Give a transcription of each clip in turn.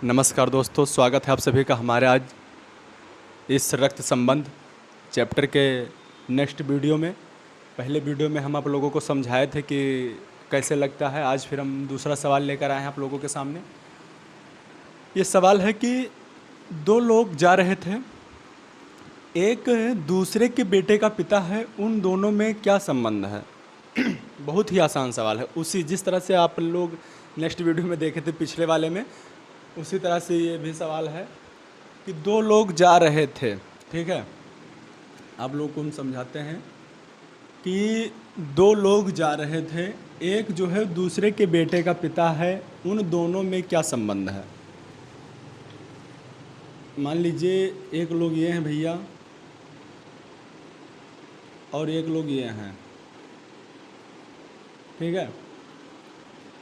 नमस्कार दोस्तों, स्वागत है आप सभी का हमारे आज इस रक्त संबंध चैप्टर के नेक्स्ट वीडियो में। पहले वीडियो में हम आप लोगों को समझाए थे कि कैसे लगता है। आज फिर हम दूसरा सवाल लेकर आए हैं आप लोगों के सामने। ये सवाल है कि दो लोग जा रहे थे, एक दूसरे के बेटे का पिता है, उन दोनों में क्या संबंध है। बहुत ही आसान सवाल है, उसी जिस तरह से आप लोग नेक्स्ट वीडियो में देखे थे पिछले वाले में, उसी तरह से ये भी सवाल है कि दो लोग जा रहे थे। ठीक है, आप लोग को हम समझाते हैं कि दो लोग जा रहे थे, एक जो है दूसरे के बेटे का पिता है, उन दोनों में क्या संबंध है। मान लीजिए एक लोग ये हैं भैया और एक लोग ये हैं। ठीक है,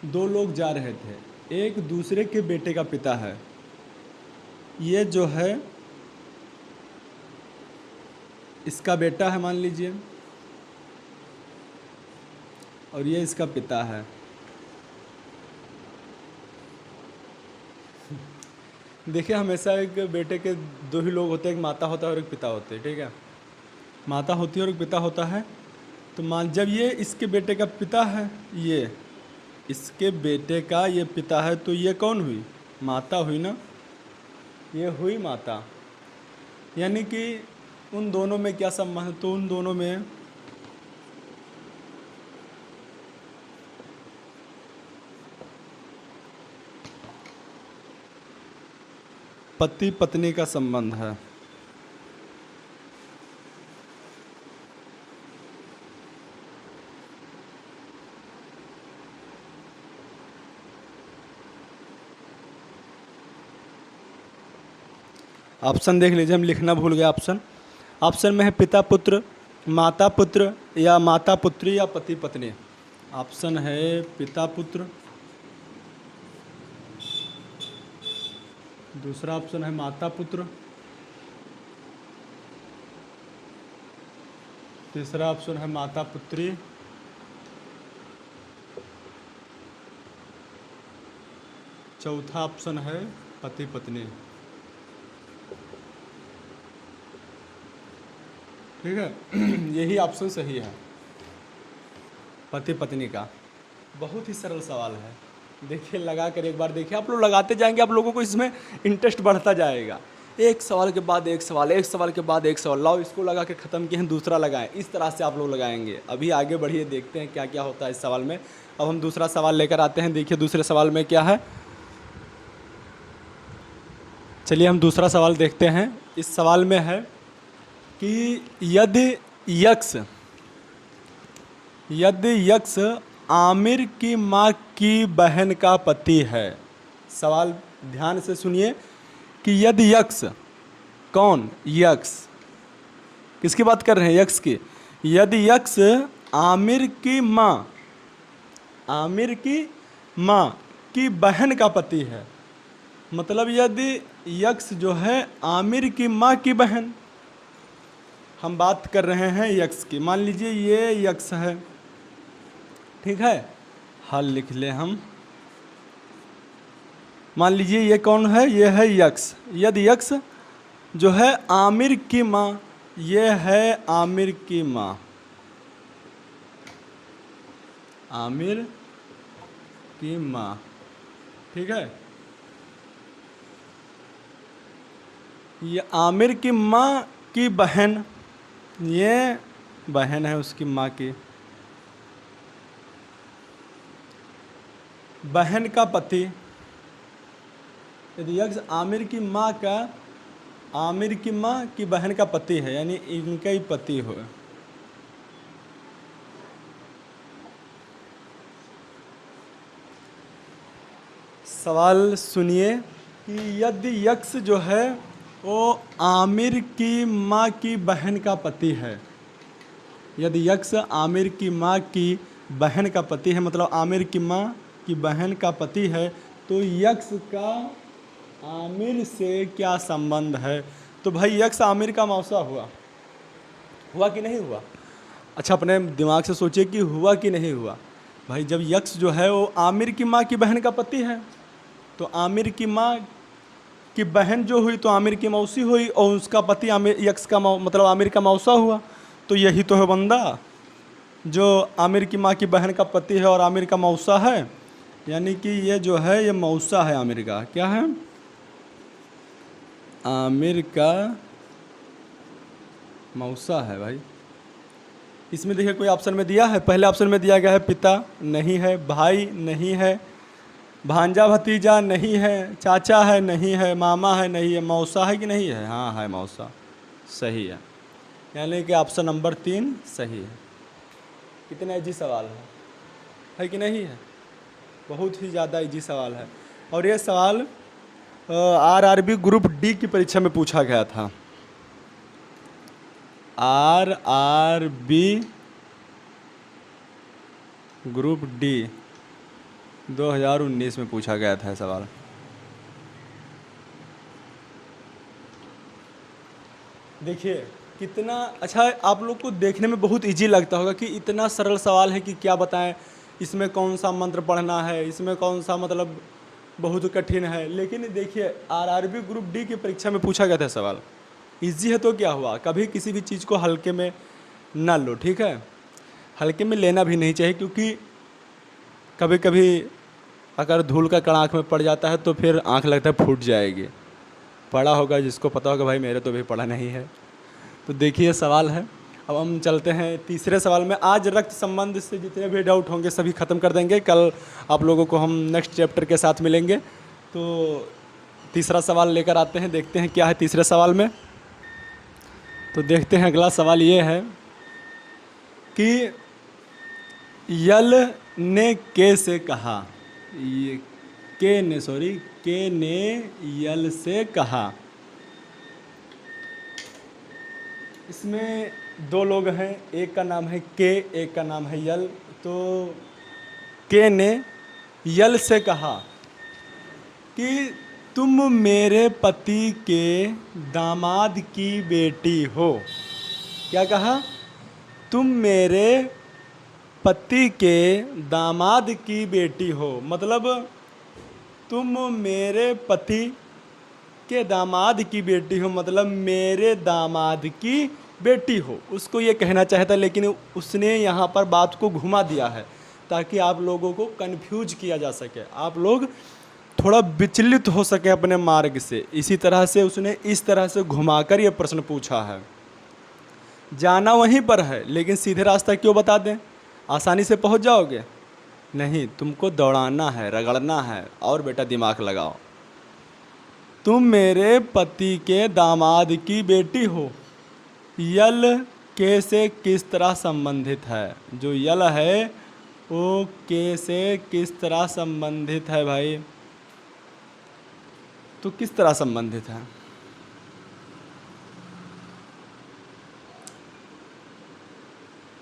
दो लोग जा रहे थे, एक दूसरे के बेटे का पिता है, ये जो है इसका बेटा है मान लीजिए, और ये इसका पिता है। देखिए, हमेशा एक बेटे के दो ही लोग होते हैं, एक माता होता है और एक पिता होते हैं। ठीक है, माता होती है और एक पिता होता है। तो मान जब ये इसके बेटे का पिता है, ये इसके बेटे का ये पिता है, तो ये कौन हुई? माता हुई ना, ये हुई माता। यानी कि उन दोनों में क्या संबंध? तो उन दोनों में पति पत्नी का संबंध है। ऑप्शन देख लीजिए, हम लिखना भूल गए। ऑप्शन में है पिता पुत्र, माता पुत्र, या माता पुत्री, या पति पत्नी। ऑप्शन है पिता पुत्र, दूसरा ऑप्शन है माता पुत्र, तीसरा ऑप्शन है माता पुत्री, चौथा ऑप्शन है पति पत्नी। ठीक है, यही ऑप्शन सही है, पति पत्नी का। बहुत ही सरल सवाल है। देखिए, लगा कर एक बार देखिए, आप लोग लगाते जाएंगे, आप लोगों को इसमें इंटरेस्ट बढ़ता जाएगा। एक सवाल के बाद एक सवाल, एक सवाल के बाद एक सवाल। लाओ, इसको लगा के ख़त्म किए हैं, दूसरा लगाएं। इस तरह से आप लोग लगाएंगे। अभी आगे बढ़िए, देखते हैं क्या क्या होता है इस सवाल में। अब हम दूसरा सवाल लेकर आते हैं। देखिए दूसरे सवाल में क्या है। चलिए हम दूसरा सवाल देखते हैं। इस सवाल में है कि यदि यक्ष आमिर की माँ की बहन का पति है। सवाल ध्यान से सुनिए कि यदि यक्ष, कौन? यक्ष। किसकी बात कर रहे हैं? यक्ष की। यदि यक्ष आमिर की माँ की बहन का पति है, मतलब यदि यक्ष जो है आमिर की माँ की बहन, हम बात कर रहे हैं यक्ष की। मान लीजिए ये यक्ष है। ठीक है, हल लिख ले हम। मान लीजिए ये कौन है? ये है यक्ष। यदि यक्ष जो है आमिर की माँ, ये है आमिर की माँ, आमिर की माँ। ठीक है, ये आमिर की माँ की बहन, ये बहन है उसकी माँ की। बहन का पति, यदि यक्ष आमिर की माँ की बहन का पति है, यानी इनका ही पति हो। सवाल सुनिए कि यदि यक्ष जो है वो आमिर की माँ की बहन का पति है। यदि यक्ष आमिर की माँ की बहन का पति है, मतलब आमिर की माँ की बहन का पति है, तो यक्ष का आमिर से क्या संबंध है? तो भाई यक्ष आमिर का मौसा हुआ कि नहीं हुआ? अच्छा, अपने दिमाग से सोचिए कि हुआ कि नहीं हुआ। भाई जब यक्ष जो है वो आमिर की माँ की बहन का पति है, तो आमिर की माँ कि बहन जो हुई तो आमिर की मौसी हुई और उसका पति आमिर यक्स का मतलब आमिर का मौसा हुआ। तो यही तो है बंदा, जो आमिर की माँ की बहन का पति है और आमिर का मौसा है, यानी कि ये जो है ये मौसा है आमिर का। क्या है? आमिर का मौसा है भाई। इसमें देखिए कोई ऑप्शन में दिया है, पहले ऑप्शन में दिया गया है पिता नहीं है, भाई नहीं है, भांजा भतीजा नहीं है, चाचा है नहीं है, मामा है नहीं है, मौसा है कि नहीं है? हाँ है मौसा, सही है। यानी कि ऑप्शन नंबर 3 सही है। कितना इजी सवाल है कि नहीं है? बहुत ही ज़्यादा इजी सवाल है। और ये सवाल आरआरबी ग्रुप डी की परीक्षा में पूछा गया था। आरआरबी ग्रुप डी 2019 में पूछा गया था सवाल। देखिए कितना अच्छा है, आप लोग को देखने में बहुत इजी लगता होगा कि इतना सरल सवाल है कि क्या बताएं, इसमें कौन सा मंत्र पढ़ना है, इसमें कौन सा मतलब बहुत कठिन है। लेकिन देखिए आरआरबी ग्रुप डी की परीक्षा में पूछा गया था सवाल, इजी है तो क्या हुआ, कभी किसी भी चीज़ को हल्के में ना लो, ठीक है? हल्के में लेना भी नहीं चाहिए, क्योंकि कभी कभी अगर धूल का कण आँख में पड़ जाता है तो फिर आँख लगता है फूट जाएगी। पढ़ा होगा जिसको पता होगा, भाई मेरे तो भी पढ़ा नहीं है। तो देखिए सवाल है, अब हम चलते हैं तीसरे सवाल में। आज रक्त संबंध से जितने भी डाउट होंगे सभी ख़त्म कर देंगे, कल आप लोगों को हम नेक्स्ट चैप्टर के साथ मिलेंगे। तो तीसरा सवाल लेकर आते हैं, देखते हैं क्या है तीसरे सवाल में। तो देखते हैं अगला सवाल ये है कि यल ने के से कहा, ये के ने यल से कहा। इसमें दो लोग हैं, एक का नाम है के, एक का नाम है यल। तो के ने यल से कहा कि तुम मेरे पति के दामाद की बेटी हो। क्या कहा? तुम मेरे पति के दामाद की बेटी हो, मतलब तुम मेरे पति के दामाद की बेटी हो, मतलब मेरे दामाद की बेटी हो। उसको ये कहना चाहता, लेकिन उसने यहाँ पर बात को घुमा दिया है ताकि आप लोगों को कंफ्यूज किया जा सके, आप लोग थोड़ा विचलित हो सके अपने मार्ग से। इसी तरह से उसने इस तरह से घुमाकर ये प्रश्न पूछा है। जाना वहीं पर है, लेकिन सीधे रास्ता क्यों बता दें? आसानी से पहुंच जाओगे? नहीं, तुमको दौड़ाना है, रगड़ना है, और बेटा दिमाग लगाओ। तुम मेरे पति के दामाद की बेटी हो, यल के से किस तरह संबंधित है? जो यल है वो के से किस तरह संबंधित है भाई? तो किस तरह संबंधित है?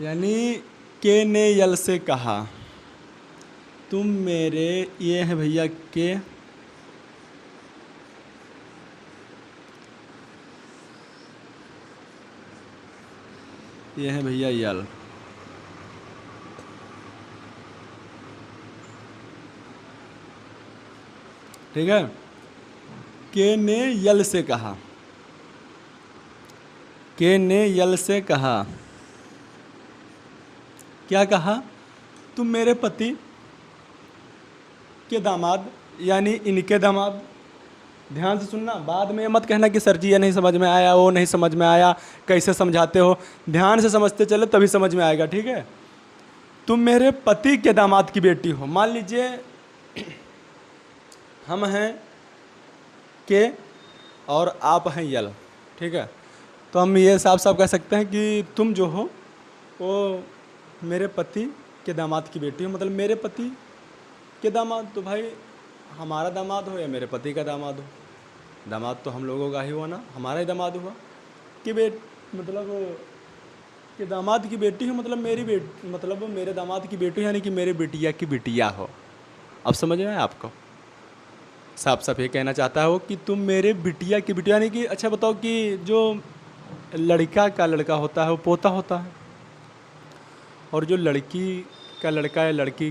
यानी के ने यल से कहा तुम मेरे, ये है भैया के, ये है भैया यल। ठीक है, के ने यल से कहा, के ने यल से कहा, क्या कहा? तुम मेरे पति के दामाद, यानी इनके दामाद। ध्यान से सुनना, बाद में मत कहना कि सर जी ये नहीं समझ में आया, वो नहीं समझ में आया, कैसे समझाते हो। ध्यान से समझते चले तभी समझ में आएगा, ठीक है? तुम मेरे पति के दामाद की बेटी हो। मान लीजिए हम हैं के और आप हैं यल, ठीक है? तो हम ये साफ साफ कह सकते हैं कि तुम जो हो वो मेरे पति के दामाद की बेटी हो, मतलब मेरे पति के दामाद। तो भाई हमारा दामाद हो या मेरे पति का दामाद हो, दामाद तो हम लोगों का ही हुआ ना, हमारा ही दामाद हुआ। कि मतलब कि दामाद की बेटी हो, मतलब मेरी बेटी, मतलब मेरे दामाद की बेटी, यानी कि मेरे बिटिया की बिटिया हो। अब समझ में आया आपको? साफ साफ ये कहना चाहता हो कि तुम मेरे बिटिया की बिटिया, यानी कि अच्छा बताओ कि जो लड़का का लड़का होता है वो पोता होता है, और जो लड़की का लड़का या लड़की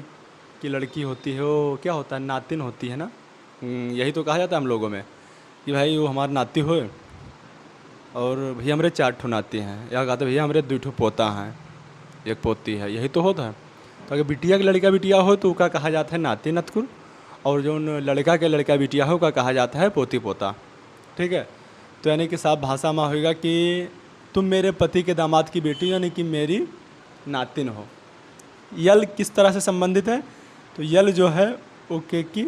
की लड़की होती है वो क्या होता है? नातिन होती है ना। यही तो कहा जाता है हम लोगों में। कि भाई वो हमारे नाती हो और भैया हमारे 4 ठो नाती हैं, या कहते भैया हमारे 2 ठो पोता हैं, एक पोती है, यही तो होता है। तो अगर बिटिया के लड़का बिटिया हो तो उसका कहा जाता है नाती नतकुर, और जो लड़का के लड़का बिटिया हो का कहा जाता है पोती पोता। ठीक है। तो यानी कि साफ भाषा में होगा कि तुम मेरे पति के दामाद की बेटी यानी कि मेरी नातिन हो। यल किस तरह से संबंधित है? तो यल जो है ओके की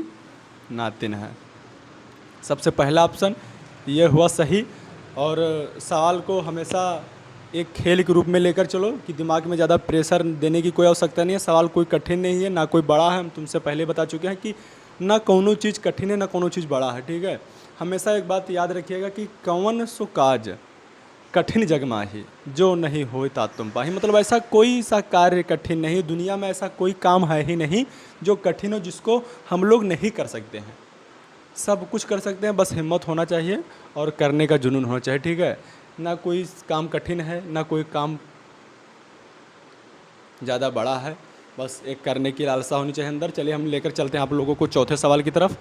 नातिन है। सबसे पहला ऑप्शन ये हुआ सही। और सवाल को हमेशा एक खेल के रूप में लेकर चलो कि दिमाग में ज़्यादा प्रेशर देने की कोई आवश्यकता नहीं है। सवाल कोई कठिन नहीं है, ना कोई बड़ा है। हम तुमसे पहले बता चुके हैं कि ना कोनो चीज़ कठिन है, ना कोनो चीज़ बड़ा है। ठीक है। हमेशा एक बात याद रखिएगा कि कौन सो काज कठिन जग माही जो नहीं हो ता तुम पाही। मतलब ऐसा कोई सा कार्य कठिन नहीं, दुनिया में ऐसा कोई काम है ही नहीं जो कठिन हो जिसको हम लोग नहीं कर सकते हैं। सब कुछ कर सकते हैं, बस हिम्मत होना चाहिए और करने का जुनून होना चाहिए। ठीक है। ना कोई काम कठिन है, ना कोई काम ज़्यादा बड़ा है, बस एक करने की लालसा होनी चाहिए अंदर। चलिए हम लेकर चलते हैं आप लोगों को चौथे सवाल की तरफ।